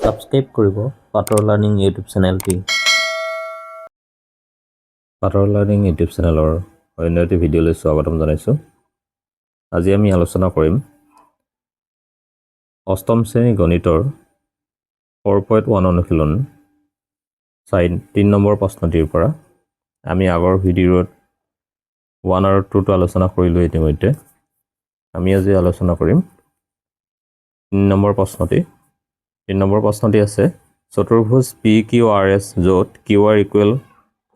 Subscribe কৰিব পাতৰ learning YouTube চেনেলটি। পাতৰ লাৰ্ণিং ইউটিউব চেনেলৰ অন্য এটি ভিডিঅ'লৈ স্বাগতম জনাইছোঁ। আজি আমি আলোচনা কৰিম অষ্টম শ্ৰেণী গণিতৰ 4.1 অনুশীলন 3 নম্বৰ প্ৰশ্নটিৰ পৰা। আমি আগৰ ভিডিঅ'ত 1 আৰু 2 আলোচনা কৰিলোঁ ইতিমধ্যে। আমি আজি আলোচনা কৰিম 3 নম্বৰ প্ৰশ্নটি। 3 নম্বৰ প্ৰশ্নটি আছে চতুৰ্ভুজ PQRS য'ত QR equal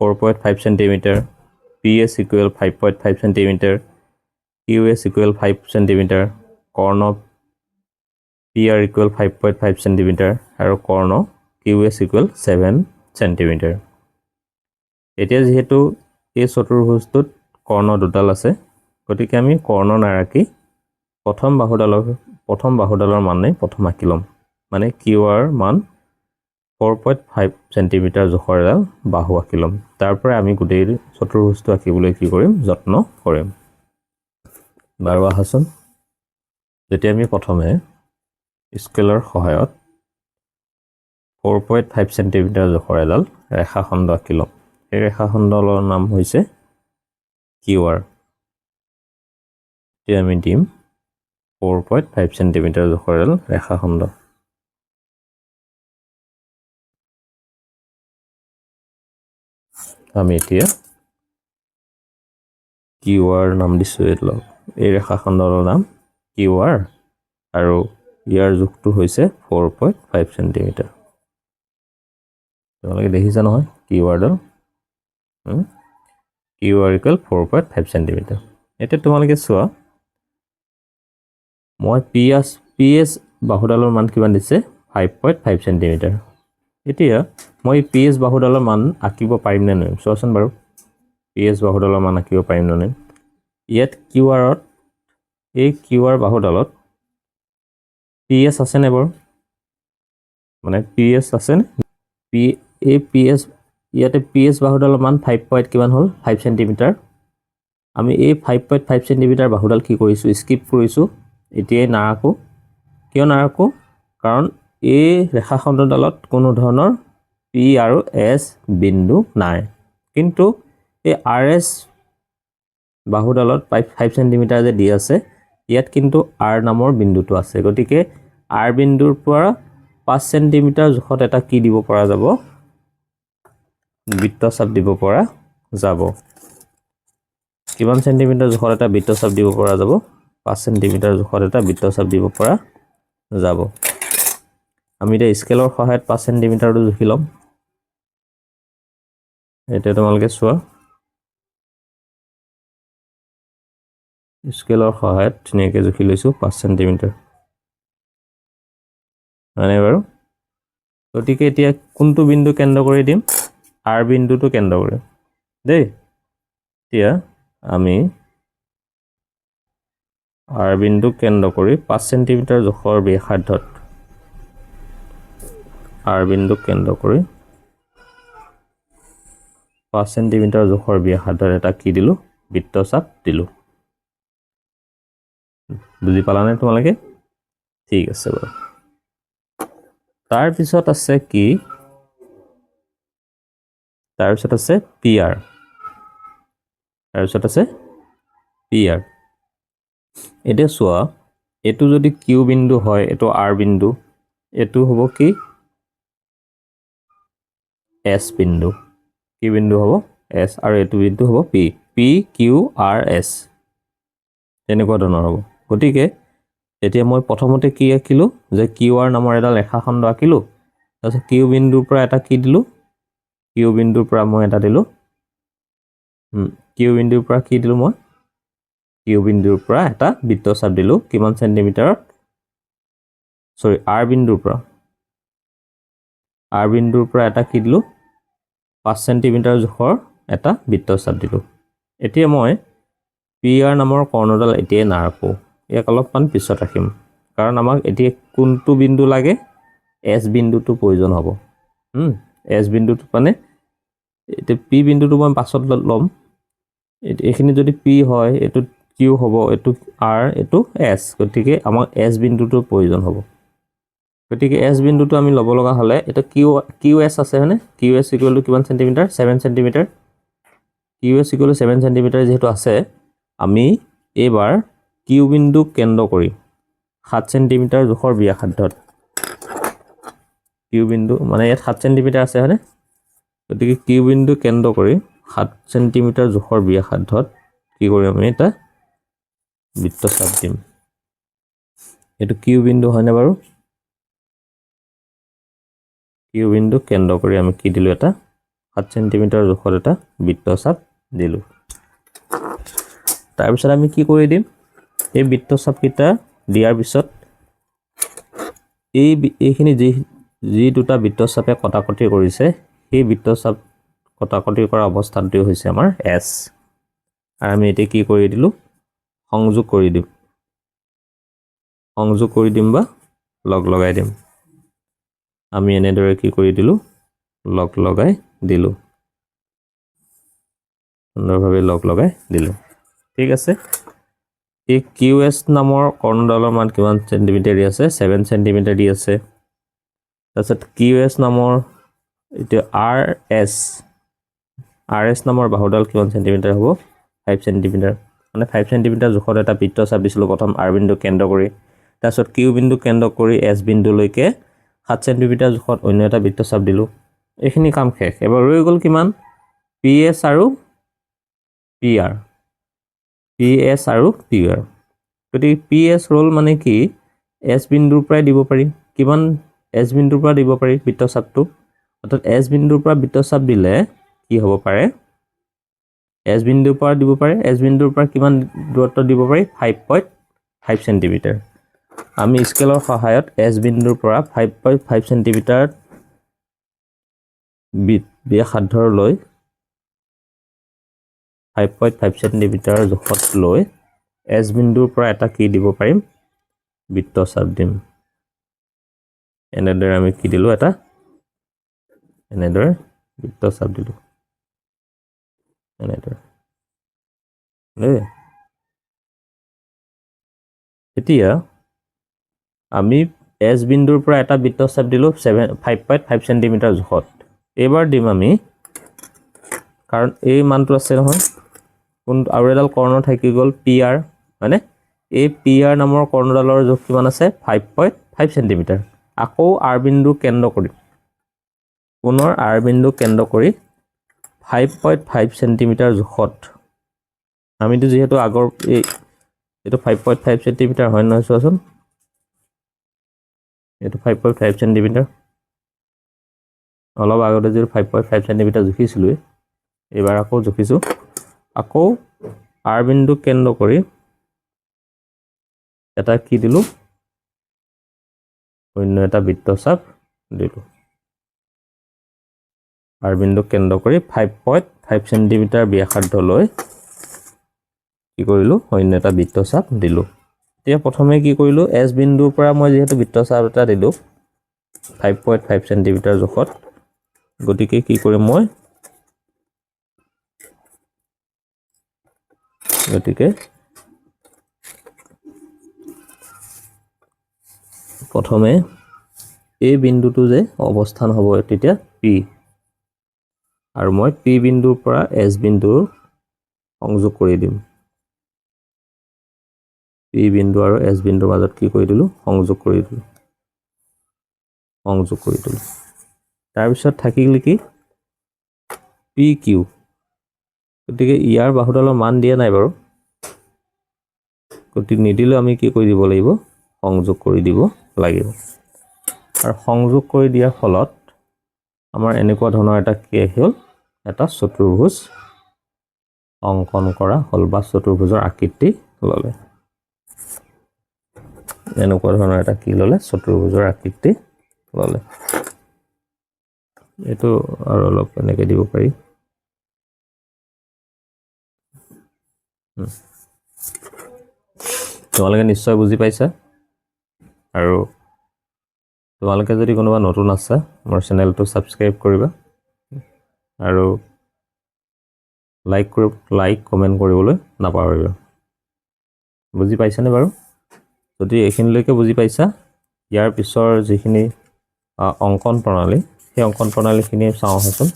4.5 cm, PS equal 5.5 cm, QS equal 5 cm, কৰ্ণ PR ইকুৱেল 5.5 cm আৰু কৰ্ণ QS ইকুৱেল 7 cm। এতিয়া যিহেতু এই চতুৰ্ভুজটোত কৰ্ণ দুডাল আছে, গতিকে আমি কৰ্ণ নাৰাখি প্ৰথম বাহুডালৰ মানে প্ৰথম আঁকি ল'ম। মানে QR মান 4.5 cm জোখৰ এডাল বাহু আঁকি ল'ম। তাৰ পৰা আমি গোটেই চতুৰ্ভুজটো আঁকিবলৈ কি কৰিম? যত্ন কৰিম। বাৰু আহাচোন, যেতিয়া আমি প্ৰথমে স্কেলৰ সহায়ত 4.5 cm জোখৰ এডাল ৰেখাখণ্ড আঁকি ল'ম। এই ৰেখাখণ্ডৰ নাম হৈছে QR। এতিয়া আমি দিম 4.5 cm জোখৰ এডাল ৰেখাখণ্ড। আমি এতিয়া QR নাম দিছোঁ। এই ৰেখাখণ্ডৰ নাম QR আৰু ইয়াৰ জোখটো হৈছে 4.5 cm। তোমালোকে দেখিছা নহয় QRডাল? QR equal 4.5 cm। এতিয়া তোমালোকে চোৱা, মই PS বাহুডালৰ মান কিমান দিছে? 5.5 cm। এতিয়া মই PS বাহুডালৰ মান আঁকিব পাৰিম নে নোৱাৰিম? চোৱাচোন বাৰু, PS বাহুডালৰ মান আঁকিব পাৰিম নে নোৱাৰিম? ইয়াত QRত, এই QR বাহুডালত PS আছেনে বাৰু? মানে PS আছেনে? ইয়াতে PS বাহুডালৰ মান 5 কিমান হ'ল? 5 cm। আমি এই 5.5 cm বাহুডাল কি কৰিছোঁ? স্কিপ কৰিছোঁ। এতিয়াই নাৰাখোঁ। কিয় নাৰাখোঁ? কাৰণ এই ৰেখাখণ্ডডালত কোনো ধৰণৰ P আৰু S বিন্দু নাই। কিন্তু এই RS বাহুডালত 5 cm যে দি আছে, ইয়াত কিন্তু R নামৰ বিন্দুটো আছে। গতিকে R বিন্দুৰ পৰা 5 cm জোখত এটা কি দিব পৰা যাব? বৃত্তচাপ দিব পৰা যাব। কিমান চেণ্টিমিটাৰ জোখত এটা বৃত্তচাপ দিব পৰা যাব? 5 cm জোখত এটা বৃত্তচাপ দিব পৰা যাব। আমি এতিয়া স্কেলৰ সহায়ত 5 cm জুখি ল'ম। এতিয়া তোমালোকে চোৱা, স্কেলৰ সহায়ত ধুনীয়াকৈ জুখি লৈছোঁ 5 cm। হয়নে বাৰু? গতিকে এতিয়া কোনটো বিন্দু কেন্দ্ৰ কৰি দিম? R বিন্দুটো কেন্দ্ৰ কৰিম দেই। এতিয়া আমি R বিন্দু কেন্দ্ৰ কৰি 5 cm জোখৰ ব্যাসাৰ্ধত R বিন্দু কেন্দ্ৰ কৰি 5 cm জোখৰ ব্যাসাৰ্ধত এটা কি দিলোঁ? বৃত্তচাপ দিলোঁ। বুজি পালানে তোমালোকে? ঠিক আছে বাৰু। তাৰপিছত আছে কি? তাৰপিছত আছে PR। এতিয়া চোৱা, এইটো যদি Q বিন্দু হয়, এইটো R বিন্দু, এইটো হ'ব কি? S বিন্দু। কি বিন্দু হ'ব? S। আৰু এইটো বিন্দু হ'ব P। PQRS তেনেকুৱা ধৰণৰ হ'ব। গতিকে এতিয়া মই প্ৰথমতে কি আঁকিলোঁ? যে QR নামৰ এডাল ৰেখাখণ্ড আঁকিলোঁ। তাৰপিছত Q বিন্দুৰ পৰা এটা কি দিলোঁ? Q বিন্দুৰ পৰা মই এটা দিলোঁ। Q বিন্দুৰ পৰা কি দিলোঁ মই? Q বিন্দুৰ পৰা এটা বৃত্তচাপ দিলোঁ। কিমান চেণ্টিমিটাৰত? R বিন্দুৰ পৰা এটা কি দিলোঁ? 5 cm জোখৰ এটা বৃত্তচাপ দিলোঁ। এতিয়া মই PR নামৰ কৰ্ণডাল এতিয়াই নাৰাখোঁ। ইয়াক অলপমান পিছত ৰাখিম। কাৰণ আমাক এতিয়া কোনটো বিন্দু লাগে? S বিন্দুটো প্ৰয়োজন হ'ব। S বিন্দুটো মানে এতিয়া P বিন্দুটো মই পাছত ল'ম। এইখিনি যদি P হয়, এইটো Q হ'ব, এইটো R, এইটো S। গতিকে আমাক S বিন্দুটোৰ প্ৰয়োজন হ'ব। গতিকে এছ বিন্দুটো আমি ল'ব লগা হ'লে এটা কিউ এছ আছে হয়নে কিউ এছ ইকুৱেল টু কিমান centimetre 7 centimetre Q S equal to 7 centimetre যিহেতু আছে আমি এইবাৰ কিউ বিন্দু কেন্দ্ৰ কৰি 7 চেণ্টিমিটাৰ জোখৰ ব্যাসাৰ্ধত কিউ বিন্দু মানে ইয়াত 7 চেণ্টিমিটাৰ আছে হয়নে গতিকে কিউ বিন্দু কেন্দ্ৰ কৰি 7 চেণ্টিমিটাৰ জোখৰ ব্যাসাৰ্ধত কি কৰিম আমি এটা বৃত্তচাপ দিম এইটো কিউ বিন্দু হয়নে বাৰু কিউ বিন্দু কেন্দ্ৰ কৰি আমি কি দিলো এটা 7 চেণ্টিমিটাৰ জোখৰ এটা বৃত্তচাপ দিলো তাৰ পিছত আমি কি কৰি দিম এই বৃত্তচাপ কিটা দিয়াৰ পিছত এইখিনি যি দুটা বৃত্তচাপে কটাকটি কৰিছে সেই বৃত্তচাপ কটাকটি কৰা অৱস্থানটো হৈছে আমাৰ এছ আৰু আমি এতিয়া কি কৰি দিলো সংযোগ কৰি দিম বা লগ লগাই দিম আমি এনেদৰে কি কৰি দিলো লগ লগাই দিলো সুন্দৰভাৱে লগ লগাই দিলো ঠিক আছে এই কিউ এছ নামৰ কৰ্ণডালৰ মান কিমান চেণ্টিমিটাৰ দি আছে 7 চেণ্টিমিটাৰ দি আছে তাৰপিছত কিউ এছ নামৰ এতিয়া আৰ এছ নামৰ বাহুডাল কিমান চেণ্টিমিটাৰ হ'ব 5 চেণ্টিমিটাৰ মানে 5 চেণ্টিমিটাৰ জোখৰ এটা বৃত্তচাপ দিছিলোঁ প্ৰথম আৰ বিন্দু কেন্দ্ৰ কৰি তাৰপিছত কিউ বিন্দু কেন্দ্ৰ কৰি এছ বিন্দুলৈকে 7 চেণ্টিমিটাৰ জোখত অন্য এটা বৃত্তচাপ দিলোঁ এইখিনি কাম শেষ এবাৰ ৰৈ গ'ল কিমান পি এছ আৰু পি আৰ গতিকে পি এছ ৰ'ল মানে কি এছ বিন্দুৰ পৰাই দিব পাৰি কিমান এছ বিন্দুৰ পৰা দিব পাৰি বৃত্তচাপটো অৰ্থাৎ এছ বিন্দুৰ পৰা বৃত্তচাপ দিলে কি হ'ব পাৰে এছ বিন্দুৰ পৰা দিব পাৰে এছ বিন্দুৰ পৰা কিমান দূৰত্ব দিব পাৰি 5.5 চেণ্টিমিটাৰ আমি স্কেলৰ সহায়ত এছ বিন্দুৰ পৰা 5.5 চেণ্টিমিটাৰ ব্যাসাৰ্ধৰ লৈ 5.5 চেণ্টিমিটাৰ জোখত লৈ এছ বিন্দুৰ পৰা এটা কি দিব পাৰিম বৃত্তচাপ দিম এনেদৰে আমি কি দিলোঁ এটা এনেদৰে বৃত্তচাপ দিলোঁ এনেদৰে এতিয়া আমি এছ বিন্দুৰ পৰা এটা বৃত্তচাপ দিলোঁ 5.5 চেণ্টিমিটাৰ জোখত এইবাৰ দিম আমি কাৰণ এই মানটো আছে নহয় কোন আৰু এডাল কৰ্ণ থাকি গ'ল পি আৰ হয়নে এই পি আৰ নামৰ কৰ্ণডালৰ জোখ কিমান আছে 5.5 চেণ্টিমিটাৰ আকৌ আৰ বিন্দু কেন্দ্ৰ কৰি পুনৰ আৰ বিন্দু কেন্দ্ৰ কৰি 5.5 চেণ্টিমিটাৰ জোখত আমিতো যিহেতু আগৰ এইটো 5.5 চেণ্টিমিটাৰ হয় নহয় চোৱাচোন এইটো 5.5 চেণ্টিমিটাৰ অলপ আগতে যিটো 5.5 চেণ্টিমিটাৰ জুখিছিলোঁ এইবাৰ আকৌ জুখিছোঁ আকৌ আৰ বিন্দু কেন্দ্ৰ কৰি এটা কি দিলোঁ অন্য এটা বৃত্তচাপ দিলোঁ আৰ বিন্দু কেন্দ্ৰ কৰি 5.5 চেণ্টিমিটাৰ ব্যাসাৰ্ধ লৈ কি কৰিলোঁ অন্য এটা বৃত্তচাপ দিলোঁ এতিয়া প্ৰথমে কি কৰিলোঁ এছ বিন্দুৰ পৰা মই যিহেতু বৃত্তচাপ এটা দিলোঁ 5.5 চেণ্টিমিটাৰ জোখত গতিকে কি কৰিম মই গতিকে প্ৰথমে এই বিন্দুটো যে অৱস্থান হ'ব তেতিয়া পি আৰু মই পি বিন্দুৰ পৰা এছ বিন্দুৰ সংযোগ কৰি দিম পি বিন্দু আৰু এছ বিন্দুৰ মাজত কি কৰি দিলোঁ সংযোগ কৰি দিলোঁ তাৰপিছত থাকিল কি পি কিউ গতিকে ইয়াৰ বাহুডালৰ মান দিয়া নাই বাৰু গতিকে নিদিলেও আমি কি কৰি দিব লাগিব সংযোগ কৰি দিব লাগিব আৰু সংযোগ কৰি দিয়াৰ ফলত আমাৰ এনেকুৱা ধৰণৰ এটা কি হ'ল এটা চতুৰ্ভুজ অংকন কৰা হ'ল বা চতুৰ্ভুজৰ আকৃতি ল'লে এনেকুৱা ধৰণৰ এটা কি ল'লে চতুৰ্ভুজৰ আকৃতি ল'লে এইটো আৰু অলপ এনেকৈ দিব পাৰি তোমালোকে নিশ্চয় বুজি পাইছা আৰু তোমালোকে যদি কোনোবা নতুন আছে মোৰ চেনেলটো ছাবস্ক্ৰাইব কৰিবা আৰু লাইক কমেণ্ট কৰিবলৈ নাপাহৰিবা বুজি পাইছানে বাৰু যদি এইখিনিলৈকে বুজি পাইছা ইয়াৰ পিছৰ যিখিনি অঙ্কন প্ৰণালী সেই অঙ্কন প্ৰণালীখিনি চাওঁ আহকচোন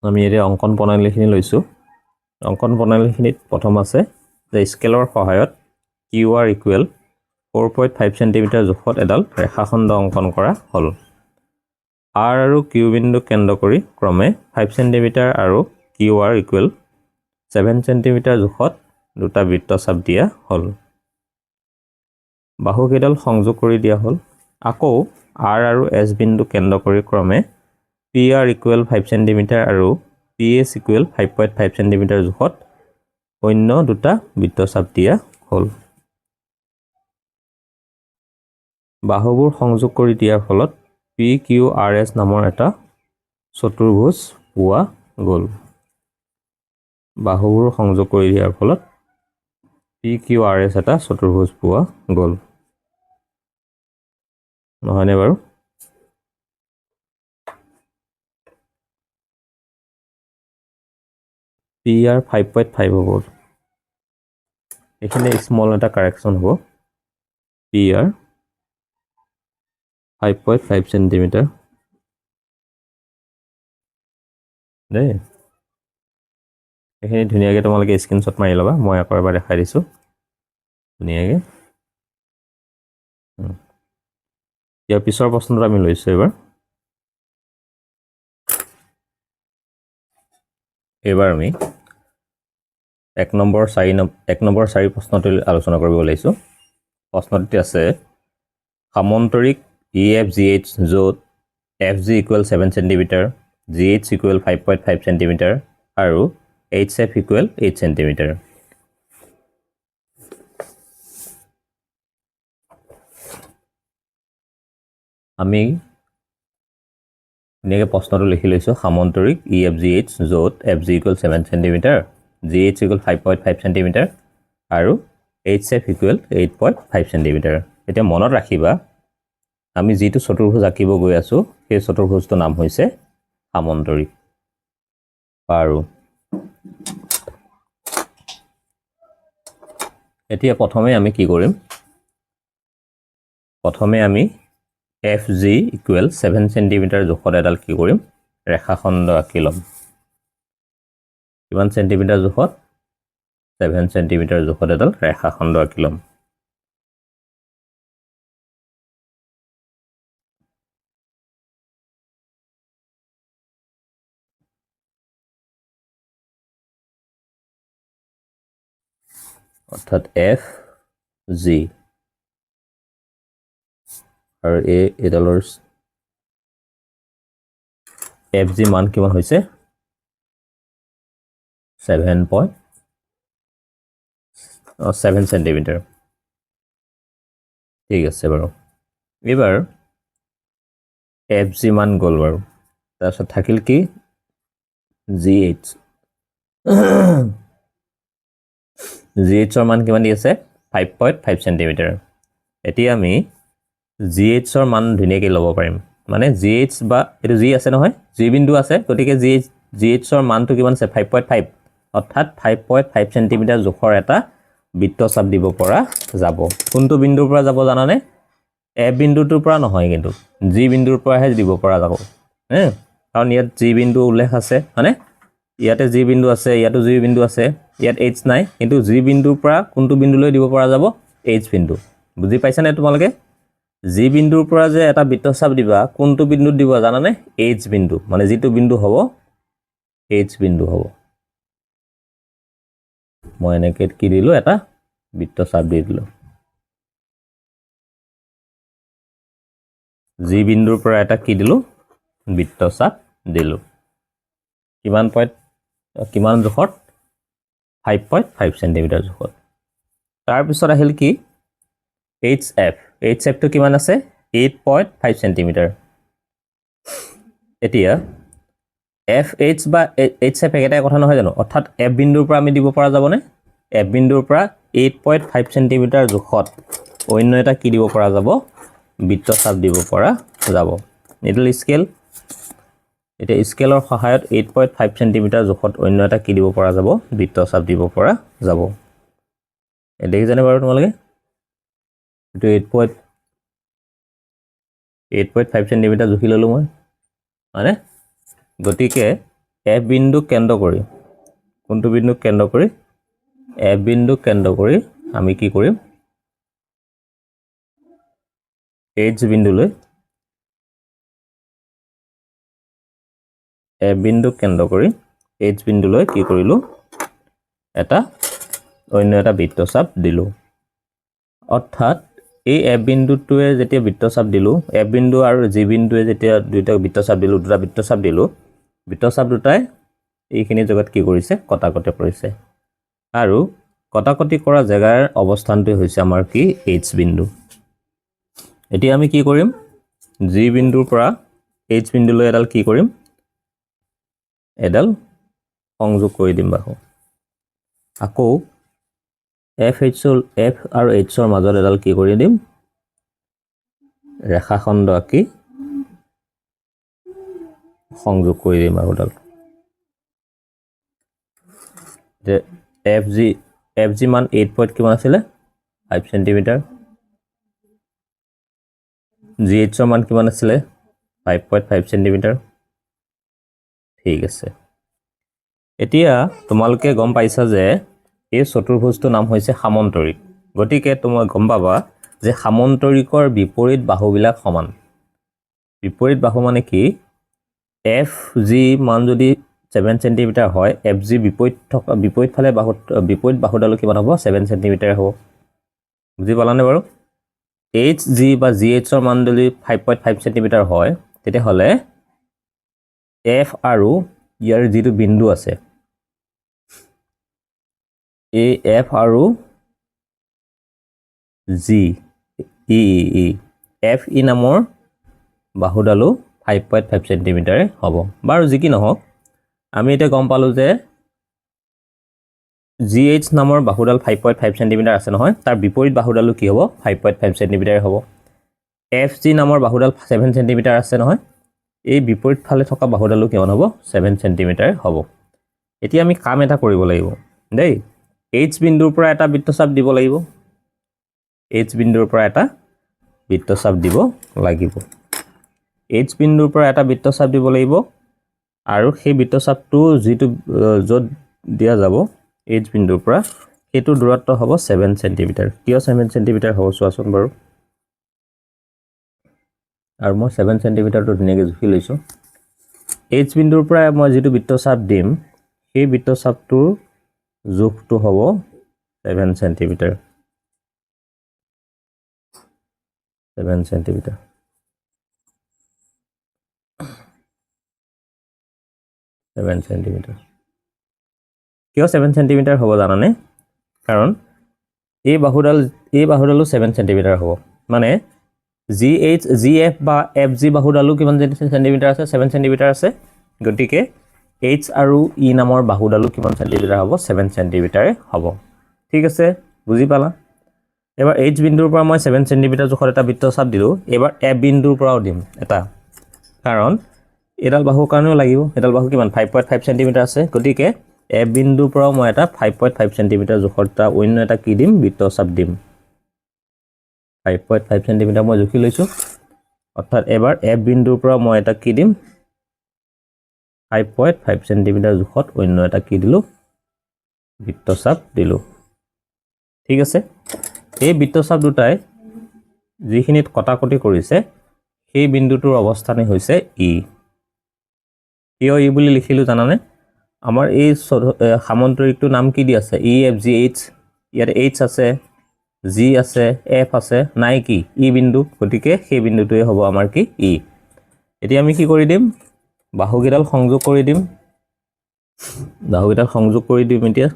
আমি এই অঙ্কন প্ৰণালীখিনি লৈছো অঙ্কন প্ৰণালীখিনিত প্ৰথম আছে যে স্কেলৰ সহায়ত QR ইকুৱেল 4.5 সেন্টিমিটাৰ জোখত এডাল ৰেখাখণ্ড অঙ্কন কৰা হল R আৰু Q বিন্দু কেন্দ্ৰ কৰি ক্ৰমে 5 সেন্টিমিটাৰ আৰু QR ইকুৱেল 7 সেন্টিমিটাৰ জোখত দুটা বৃত্তচাপ দিয়া হল বাহুকেইডাল সংযোগ কৰি দিয়া হল আকৌ R আৰু S বিন্দু কেন্দ্ৰ কৰি ক্ৰমে PR ইকুৱেল 5 সেন্টিমিটাৰ আৰু PS ইকুৱেল 5.5 সেন্টিমিটাৰ জোখত অন্য দুটা বৃত্তচাপ দিয়া হল বাহুবোৰ সংযোগ কৰি দিয়াৰ ফলত PQRS নামৰ এটা চতুৰ্ভুজ পোৱা গ'ল বাহুবোৰ সংযোগ কৰি দিয়াৰ ফলত PQRS এটা চতুৰ্ভুজ পোৱা গ'ল নহয়নে বাৰু PR 5.5 হ'ব এখানে স্মল এটা কাৰেকশন হ'ব PR 5.5 সেন্টিমিটাৰ দেই এখানে ধুনীয়াকৈ তোমালোকে স্ক্ৰিনশ্বট মাৰি ল'বা মই আকৌ এবাৰ দেখাই দিছো ধুনীয়াকৈ ইয়াৰ পিছৰ প্ৰশ্নটো আমি লৈছো এবাৰ আমি 1 নম্বৰ 4 প্ৰশ্নটো আলোচনা কৰিব লৈছো প্ৰশ্নটি আছে সামন্তৰিক EFGH য'ত FG equal 7 centimetre GH equal 5.5 centimetre আৰু HF ইকুৱেল 8 সেন্টিমিটাৰ আমি ধুনীয়াকৈ প্ৰশ্নটো লিখি লৈছো সামন্তৰিক EFGH য'ত FG equal 7 centimetre GH equal 5.5 centimetre আৰু HF ইকুৱেল 8.5 সেন্টিমিটাৰ এতিয়া মনত ৰাখিবা আমি যেটো চতুৰ্ভুজ আঁকিব গৈ আছো সেই চতুৰ্ভুজটোৰ নাম হৈছে সামন্তৰিক আৰু এতিয়া প্ৰথমে আমি কি কৰিম প্ৰথমে আমি FG ইকুৱেল 7 সেন্টিমিটাৰ জোখত এডাল কি কৰিম ৰেখাখণ্ড আঁকি ল'ম কিমান সেন্টিমিটাৰ জোখত 7 সেন্টিমিটাৰ জোখত এডাল ৰেখাখণ্ড আঁকি ল'ম অৰ্থাৎ FG আৰু এডালৰ FG মান কিমান হৈছে 7 সেন্টিমিটাৰ ঠিক আছে বাৰু এবাৰ FG মান গ'ল বাৰু তাৰপিছত থাকিল কি GH GH ৰ মান কিমান দি আছে 5.5 সেন্টিমিটাৰ এতিয়া আমি GH ৰ মান ধুনীয়াকৈ ল'ব পাৰিম মানে GH বা এটো G আছে নহয় G বিন্দু আছে গতিকে GH ৰ মানটো কিমান আছে 5.5 অৰ্থাৎ 5.5 সেন্টিমিটাৰ জোখৰ এটা বৃত্তচাপ দিব পৰা যাব কোনটো বিন্দুৰ পৰা যাব জানানে A বিন্দুটোৰ পৰা নহয় কিন্তু G বিন্দুৰ পৰাহে দিব পৰা যাব কাৰণ ইয়াত G বিন্দু উল্লেখ আছে মানে ইয়াতে G বিন্দু আছে ইয়াতো G বিন্দু আছে ইয়াত H নাই কিন্তু G বিন্দুৰ পৰা কোনটো বিন্দুলৈ দিব পৰা যাব H বিন্দু বুজি পাইছানে তোমালোকে G বিন্দুৰ পৰা যে এটা বৃত্তচাপ দিবা কোনটো বিন্দুত দিব জানানে H বিন্দু মানে যেটো বিন্দু হ'ব H বিন্দু হ'ব মই এনেকৈ কি দিলো এটা বৃত্তচাপ দি দিলো G বিন্দুৰ পৰা এটা কি দিলো বৃত্তচাপ দিলো কিমান জোখত 5.5 সেন্টিমিটাৰ জোখত তাৰ পিছত আহিল কি HF টো কিমান আছে 8.5 সেন্টিমিটাৰ এতিয়া FH বা HF একেটা কথা নহয় জানো অৰ্থাৎ F বিন্দুৰ পৰা আমি দিব পৰা যাবনে F বিন্দুৰ পৰা 8.5 সেন্টিমিটাৰ জোখত অন্য এটা কি দিব পৰা যাব বৃত্তচাপ দিব পৰা যাব নিডল স্কেল এটা স্কেলৰ সহায়ত 8.5 সেন্টিমিটাৰ জোখত অন্য এটা কি দিব পৰা যাব বৃত্তচাপ দিব পৰা যাব এই দেখিছানে বাৰু তোমালোকে এইটো 8.5 সেন্টিমিটাৰ জুখি ললোঁ মই মানে গতিকে F বিন্দু কেন্দ্ৰ কৰি কোনটো বিন্দু কেন্দ্ৰ কৰি F বিন্দু কেন্দ্ৰ কৰি আমি কি কৰিম H বিন্দুলৈ F বিন্দু কেন্দ্ৰ কৰি H বিন্দুলৈ কি কৰিলোঁ এটা অন্য এটা বৃত্তচাপ দিলোঁ অৰ্থাৎ এই F বিন্দুটোৱে যেতিয়া বৃত্তচাপ দিলোঁ F বিন্দু আৰু G বিন্দুৱে যেতিয়া দুটা বৃত্তচাপ দিলোঁ বৃত্তচাপ দুটাই এইখিনি জেগাত কি কৰিছে কটাকটি কৰিছে আৰু কটাকটি কৰা জেগাৰ অৱস্থানটো হৈছে আমাৰ কি H বিন্দু এতিয়া আমি কি কৰিম G বিন্দুৰ পৰা H বিন্দুলৈ এডাল কি কৰিম এডাল সংযোগ কৰি দিম বাহু আকৌ F আৰু H ৰ মাজত এডাল কি কৰি দিম ৰেখাখণ্ড আঁকি সংযোগ কৰি দিম বাহুডাল যে FG মান 8 পইণ্ট কিমান আছিলে 5 সেন্টিমিটাৰ GH ৰ মান কিমান আছিলে 5.5 সেন্টিমিটাৰ ঠিক আছে এতিয়া তোমালোকে গম পাইছা যে এই চতুৰ্ভুজটোৰ নাম হৈছে সামন্তৰিক গতিকে তুমি গম পাবা যে সামন্তৰিকৰ বিপৰীত বাহুবিলাক সমান বিপৰীত বাহু মানে কি FG মান যদি 7 সেন্টিমিটাৰ হয় FG বিপৰীত ফালে বিপৰীত বাহুডাল কিমান হ'ব 7 সেন্টিমিটাৰ হ'ব বুজি পালানে বাৰু HG বা GH ৰ মান যদি 5.5 সেন্টিমিটাৰ হয় তেতিয়াহ'লে F আৰু ইয়াৰ যিটো বিন্দু আছে এই F আৰু G FE নামৰ বাহুডালো 5.5 সেন্টিমিটাৰ হ'ব বাৰু যি কি নহওক আমি এতিয়া গম পালোঁ যে GH নামৰ বাহুডাল 5.5 সেন্টিমিটাৰ আছে নহয় তাৰ বিপৰীত বাহুডালো কি হ'ব 5.5 সেন্টিমিটাৰ হ'ব FG নামৰ বাহুডাল 7 সেন্টিমিটাৰ আছে নহয় এই বিপৰীত ফালে থকা বাহুডালো কিমান হ'ব 7 সেন্টিমিটাৰ হ'ব এতিয়া আমি কাম এটা কৰিব লাগিব দেই H বিন্দুৰ পৰা এটা বৃত্তচাপ দিব লাগিব H বিন্দুৰ পৰা এটা বৃত্তচাপ দিব লাগিব H বিন্দুৰ পৰা এটা বৃত্তচাপ দিব লাগিব আৰু সেই বৃত্তচাপটো যিটো য'ত দিয়া যাব H বিন্দুৰ পৰা সেইটো দূৰত্ব হ'ব 7 সেন্টিমিটাৰ কিয় 7 সেন্টিমিটাৰ হ'ব চোৱাচোন বাৰু আৰু মই 7 সেন্টিমিটাৰটো ধুনীয়াকৈ জুখি লৈছোঁ H বিন্দুৰ পৰা মই যিটো বৃত্তচাপ দিম সেই বৃত্তচাপটোৰ জোখটো হ'ব 7 সেন্টিমিটাৰ 7 সেন্টিমিটাৰ কিয় 7 সেন্টিমিটাৰ হ'ব জানানে কাৰণ এই বাহুডালো 7 সেন্টিমিটাৰ হ'ব মানে GF বা FG বাহুডালো কিমান সেন্টিমিটাৰ আছে 7 সেন্টিমিটাৰ আছে গতিকে H আৰু E নামৰ বাহুডালো কিমান সেন্টিমিটাৰ হ'ব 7 সেন্টিমিটাৰ হ'ব ঠিক আছে বুজি পালা এবাৰ H বিন্দুৰ পৰা মই 7 সেন্টিমিটাৰ জোখৰ এটা বৃত্তচাপ দিলোঁ এবাৰ F বিন্দুৰ পৰাও দিম এটা কাৰণ এডাল বাহুৰ কাৰণেও লাগিব এডাল বাহু কিমান 5.5 সেন্টিমিটাৰ আছে গতিকে F বিন্দুৰ পৰাও মই এটা 5.5 সেন্টিমিটাৰ জোখৰ এটা অন্য এটা কি দিম বৃত্তচাপ দিম 5.5 সেন্টিমিটাৰ মই জুখি লৈছোঁ অৰ্থাৎ এবাৰ F বিন্দুৰ পৰা মই এটা কি দিম 5.5 সেন্টিমিটাৰ জোখত অন্য এটা কি দিলোঁ বৃত্তচাপ দিলোঁ ঠিক আছে এই বৃত্তচাপ দুটাই যিখিনিত কটাকটি কৰিছে সেই বিন্দুটোৰ অৱস্থানেই হৈছে E কিয় E বুলি লিখিলোঁ জানানে আমাৰ এই সামন্তৰিকটোৰ নাম কি দি আছে EFGH ইয়াত H আছে G আছে F আছে নাই কি E বিন্দু গতিকে সেই বিন্দুটোৱে হ'ব আমাৰ কি E এতিয়া আমি কি কৰি দিম বাহুকেইডাল সংযোগ কৰি দিম এতিয়া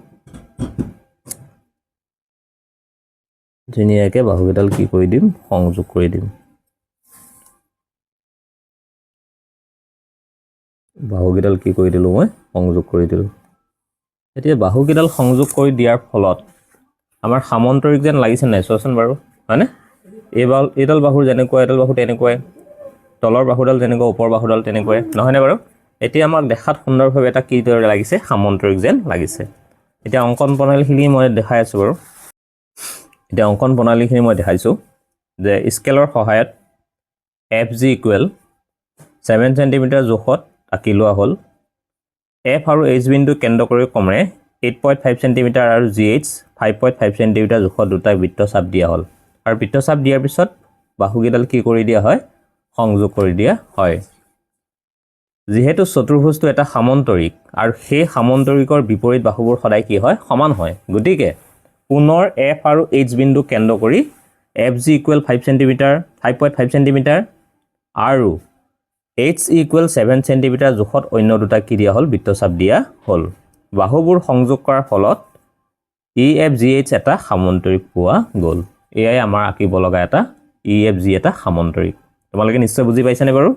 ধুনীয়াকৈ বাহুকেইডাল কি কৰি দিম সংযোগ কৰি দিম বাহুকেইডাল কি কৰি দিলোঁ মই সংযোগ কৰি দিলোঁ এতিয়া বাহুকেইডাল সংযোগ কৰি দিয়াৰ ফলত আমাৰ সামন্তৰিক যেন লাগিছে নাই চোৱাচোন বাৰু হয়নে এইডাল বাহুৰ যেনেকুৱা এডাল বাহু তেনেকুৱাই তলৰ বাহুডাল যেনেকুৱা ওপৰ বাহুডাল তেনেকুৱাই নহয়নে বাৰু এতিয়া আমাক দেখাত সুন্দৰভাৱে এটা কি দৰে লাগিছে সামন্তৰিক যেন লাগিছে এতিয়া অংকন প্ৰণালীখিনি মই দেখাই আছোঁ বাৰু এতিয়া অংকন প্ৰণালীখিনি মই দেখাইছোঁ যে স্কেলৰ সহায়ত FG ইকুৱেল 7 চেণ্টিমিটাৰ জোখত আঁকি লোৱা হ'ল F আৰু H বিন্দু কেন্দ্ৰ কৰি ক্ৰমে 8.5 চেণ্টিমিটাৰ আৰু GH 5.5 চেণ্টিমিটাৰ জোখত দুটা বৃত্তচাপ দিয়া হ'ল আৰু বৃত্তচাপ দিয়াৰ পিছত বাহুকেইডাল কি কৰি দিয়া হয় সংযোগ কৰি দিয়া হয় যেহেতু চতুৰ্ভুজটো এটা সামন্তৰিক আৰু সেই সামন্তৰিকৰ বিপৰীত বাহুবোৰ সদায় কি হয় সমান হয় গতিকে পুনৰ F আৰু H বিন্দু কেন্দ্ৰ কৰি FG ইকুৱেল 5 চেণ্টিমিটাৰ 5.5 চেণ্টিমিটাৰ আৰু H ইকুৱেল 7 চেণ্টিমিটাৰ জোখত অন্য দুটা কি দিয়া হ'ল বৃত্তচাপ দিয়া হ'ল বাহুবোৰ সংযোগ কৰাৰ ফলত EFGH এটা সামন্তৰিক পোৱা গ'ল এয়াই আমাৰ আঁকিব লগা এটা EFG এটা সামন্তৰিক তোমালোকে নিশ্চয় বুজি পাইছানে বাৰু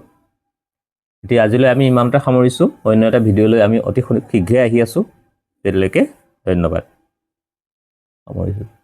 এতিয়া আজিলৈ আমি ইমানটা সামৰিছো অন্য এটা ভিডিঅলৈ আমি অতি শীঘ্ৰে আহি আছো তেতিয়ালৈকে ধন্যবাদ সামৰিছো